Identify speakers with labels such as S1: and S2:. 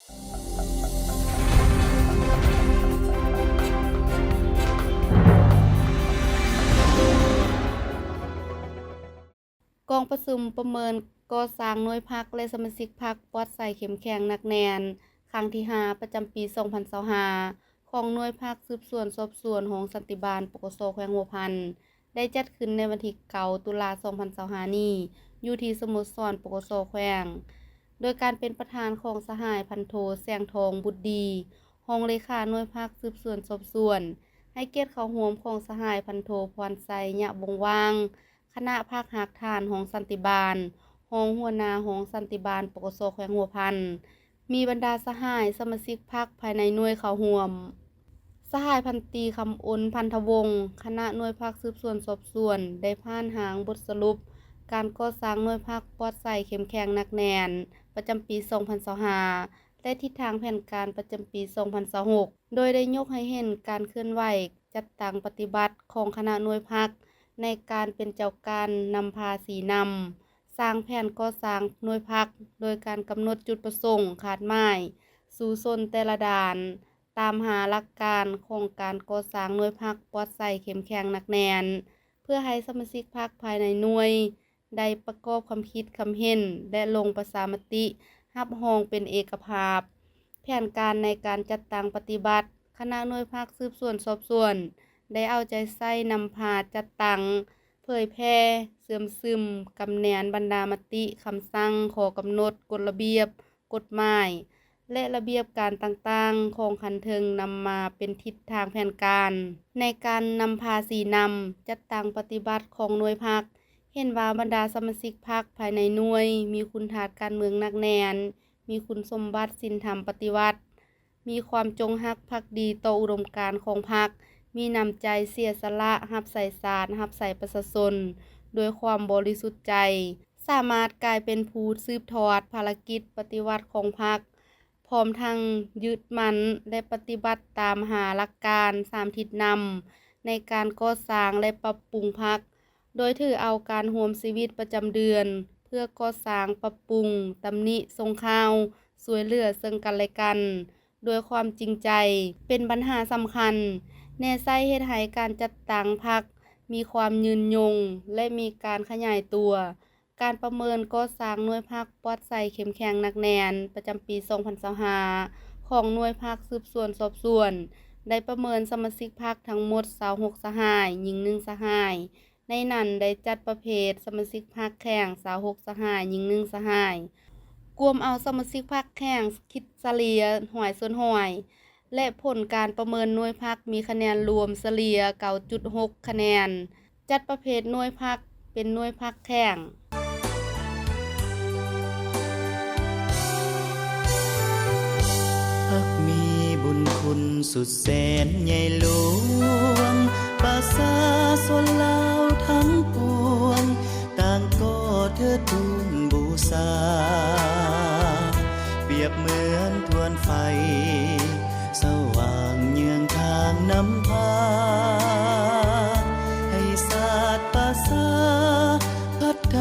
S1: กองประชุมประเมินก่อสร้างหน่วยพักและสมาชิกพรรคปลอดใสเข้มแข็งหนักแน่นครั้งที่ 5 ประจำปี 2025 ของหน่วยพักสืบสวนสอบสวนของสันติบาลปกสแขวงหัวพันได้จัดขึ้นในวันที่ 9 ตุลา 2025 นี้อยู่ที่สโมสรปกสแขวงโดยการเป็นประธานของสหายพันโทแสงทองบุตรดีรองเลขาหน่วยพักสืบสวนสอบสวนให้เกียรติเข้าร่วมของสหายพันโทพรไสยะวงศ์วางคณะภาคหักฐานของสันติบาลรองหัวหน้าของสันติบาลปกสแขวงหัวพันมีบรรดาสหายสมาชิกพรรคภายในหน่วยเข้าร่วมสหายพันตรีคำอ้นพันธวงศ์คณะหน่วยพักสืบสวนสอบสวนได้ผ่านหางบทสรุปการก่อสร้างหน่วยพักปลอดใสเข้มแข็งหนักแน่นประจำปี 2025 และทิศทางแผนการประจำปี 2026 โดยได้ยกให้เห็นการเคลื่อนไหวจัดตั้งปฏิบัติของคณะหน่วยพักในการเป็นเจ้าการนำพาสีนำสร้างแผนก่อสร้างหน่วยพักโดยการกำหนดจุดประสงค์ขาดหมายสู่ชนแต่ละด่านตามหาหลักการของการก่อสร้างหน่วยพักปลอดใสเข้มแข็งหนักแน่นเพื่อให้สมาชิกพรรคภายในหน่วยได้ประกอบความคิดความเห็นและลงประชามติรับรองเป็นเอกภาพแผนการในการจัดตั้งปฏิบัติคณะหน่วยพักสืบสวนสอบสวนได้เอาใจใส่นำพาจัดตั้งเผยแพร่เสื่อมซึมกำแหนนบรรดามติคำสั่งขอกำหนดกฎระเบียบกฎหมายและระเบียบการต่างๆของคันเทิงนำมาเป็นทิศทางแผนการในการนำพาสีนำจัดตั้งปฏิบัติของหน่วยพักเห็นว่าบรรดาสมาชิกพรรคภายในหน่วยมีคุณฐานการเมืองหนักแน่นมีคุณสมบัติศีลธรรมปฏิวัติมีความจงรักภักดีต่ออุดมการณ์ของพรรคมีน้ำใจเสียสละรับใส่ศาสตร์รับใส่ประชาชนโดยความบริสุทธิ์ใจสามารถกลายเป็นผู้สืบทอดภารกิจปฏิวัติของพรรคพร้อมทั้งยึดมั่นและปฏิบัติตามหาหลักการ3ทิศนำในการก่อสร้างและปรับปรุงพรรคโดยถือเอาการร่วมชีวิตประจำเดือนเพื่อก่อสร้างปรับปรุงตำหนิส่งข่าวสวยเหลือซึ่งกันและกันโดยความจริงใจเป็นปัญหาสำคัญแน่ใส่เฮ็ดให้การจัดตั้งพรรคมีความยืนยงและมีการขยายตัวการประเมินก่อสร้างหน่วยพรรคปลอดใสเข้มแข็งหนักแน่นประจำปี 2025 ของหน่วยพรรคสืบสวนสอบสวนได้ประเมินสมาชิกพรรคทั้งหมด26สหายหญิง1สหายในนั้นได้จัดประเภทสมาชิกพรรคแข่ง26สหายหญิง1สหายรวมเอาสมาชิกพรรคแข่งคิดเฉลี่ยหอยส่วนหอยและผลการประเมินหน่วยพรรคมีคะแนนรวมเฉลี่ย 9.6 คะแนนจัดประเภทหน่วยพรรคเป็นหน่วยพรรคแข่ง
S2: พรรคมีบุญคุณสุดแสนใหญ่หลวงประชาชนลาวทั้งปวงต่างก็เทิดทูนบูชาเปรียบเหมือนทวนไฟสว่างเยืองทางนำพาให้ศาสตร์ภาษาพัฒ